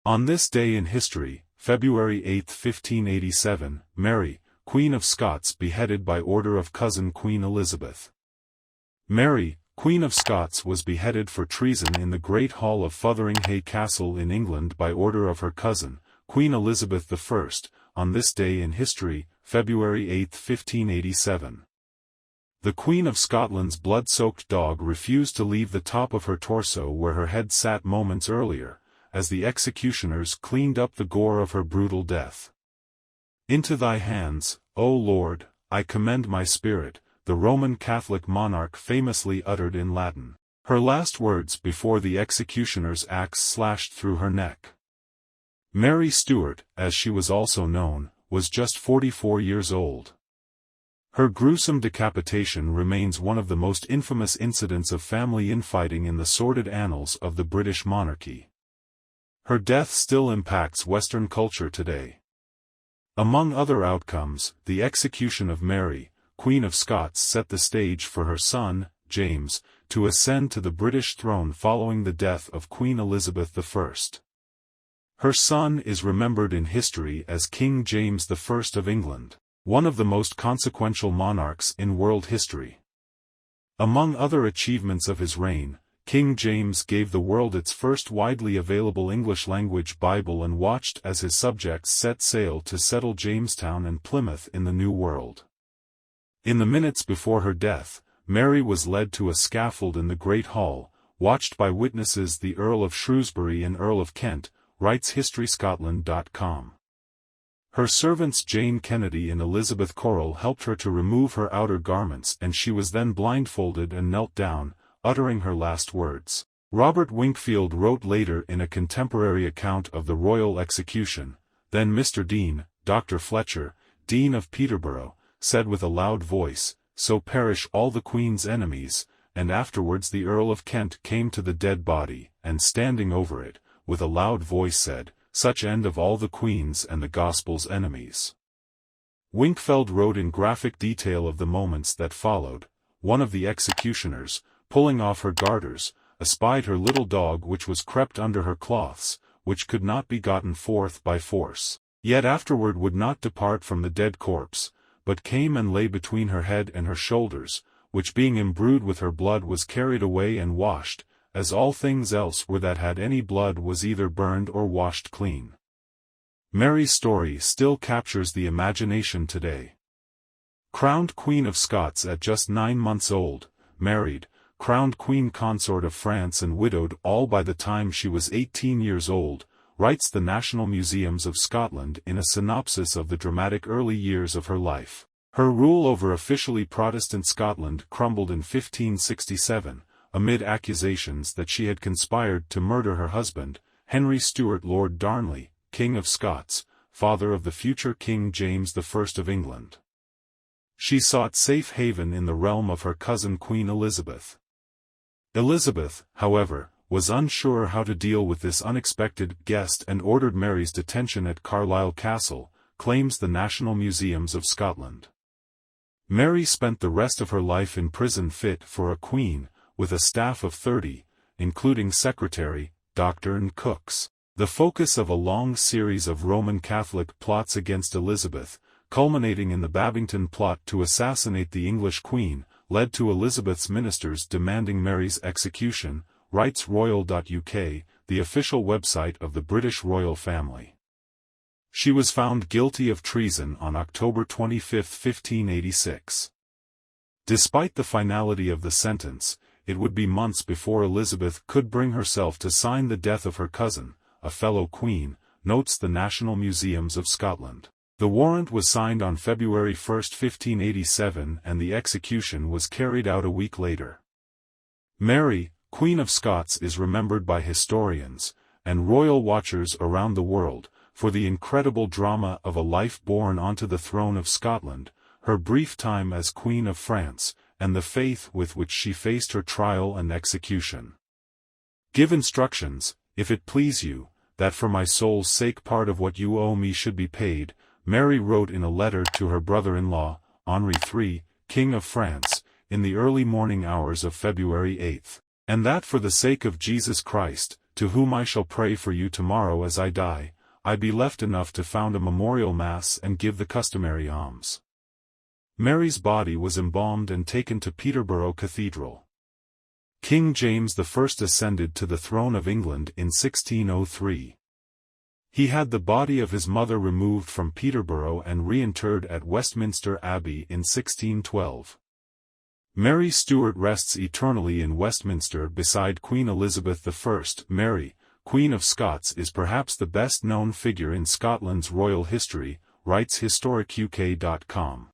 On this day in history, February 8, 1587, Mary, Queen of Scots, beheaded by order of cousin Queen Elizabeth. Mary, Queen of Scots, was beheaded for treason in the Great Hall of Fotheringhay Castle in England by order of her cousin, Queen Elizabeth I, on this day in history, February 8, 1587. The Queen of Scotland's blood-soaked dog refused to leave the top of her torso where her head sat moments earlier, as the executioners cleaned up the gore of her brutal death. "Into thy hands, O Lord, I commend my spirit," the Roman Catholic monarch famously uttered in Latin, her last words before the executioner's axe slashed through her neck. Mary Stuart, as she was also known, was just 44 years old. Her gruesome decapitation remains one of the most infamous incidents of family infighting in the sordid annals of the British monarchy. Her death still impacts Western culture today. Among other outcomes, the execution of Mary, Queen of Scots, set the stage for her son, James, to ascend to the British throne following the death of Queen Elizabeth I. Her son is remembered in history as King James I of England, one of the most consequential monarchs in world history. Among other achievements of his reign, King James gave the world its first widely available English-language Bible and watched as his subjects set sail to settle Jamestown and Plymouth in the New World. In the minutes before her death, Mary was led to a scaffold in the Great Hall, watched by witnesses the Earl of Shrewsbury and Earl of Kent, writes HistoryScotland.com. Her servants Jane Kennedy and Elizabeth Correll helped her to remove her outer garments, and she was then blindfolded and knelt down, uttering her last words. Robert Winkfield wrote later in a contemporary account of the royal execution, "Then Mr. Dean, Dr. Fletcher, Dean of Peterborough, said with a loud voice, 'So perish all the Queen's enemies,' and afterwards the Earl of Kent came to the dead body, and standing over it, with a loud voice said, 'Such end of all the Queen's and the Gospel's enemies.'" Winkfield wrote in graphic detail of the moments that followed. One of the executioners, pulling off her garters, espied her little dog which was crept under her cloths, which could not be gotten forth by force, yet afterward would not depart from the dead corpse, but came and lay between her head and her shoulders, which being imbrued with her blood was carried away and washed, as all things else were that had any blood was either burned or washed clean. Mary's story still captures the imagination today. Crowned Queen of Scots at just 9 months old, married, crowned Queen Consort of France and widowed all by the time she was 18 years old, writes the National Museums of Scotland in a synopsis of the dramatic early years of her life. Her rule over officially Protestant Scotland crumbled in 1567, amid accusations that she had conspired to murder her husband, Henry Stuart Lord Darnley, King of Scots, father of the future King James I of England. She sought safe haven in the realm of her cousin Queen Elizabeth. Elizabeth, however, was unsure how to deal with this unexpected guest and ordered Mary's detention at Carlisle Castle, claims the National Museums of Scotland. Mary spent the rest of her life in prison fit for a queen, with a staff of 30, including secretary, doctor and cooks. The focus of a long series of Roman Catholic plots against Elizabeth, culminating in the Babington plot to assassinate the English Queen, led to Elizabeth's ministers demanding Mary's execution, writes royal.uk, the official website of the British royal family. She was found guilty of treason on October 25, 1586. Despite the finality of the sentence, it would be months before Elizabeth could bring herself to sign the death of her cousin, a fellow queen, notes the National Museums of Scotland. The warrant was signed on February 1, 1587, and the execution was carried out a week later. Mary, Queen of Scots, is remembered by historians and royal watchers around the world for the incredible drama of a life born onto the throne of Scotland, her brief time as Queen of France, and the faith with which she faced her trial and execution. "Give instructions, if it please you, that for my soul's sake part of what you owe me should be paid," Mary wrote in a letter to her brother-in-law, Henri III, King of France, in the early morning hours of February 8, "and that for the sake of Jesus Christ, to whom I shall pray for you tomorrow as I die, I be left enough to found a memorial mass and give the customary alms. Mary's body was embalmed and taken to Peterborough Cathedral. King James I ascended to the throne of England in 1603. He had the body of his mother removed from Peterborough and reinterred at Westminster Abbey in 1612. Mary Stuart rests eternally in Westminster beside Queen Elizabeth I. Mary, Queen of Scots, is perhaps the best-known figure in Scotland's royal history, writes HistoricUK.com.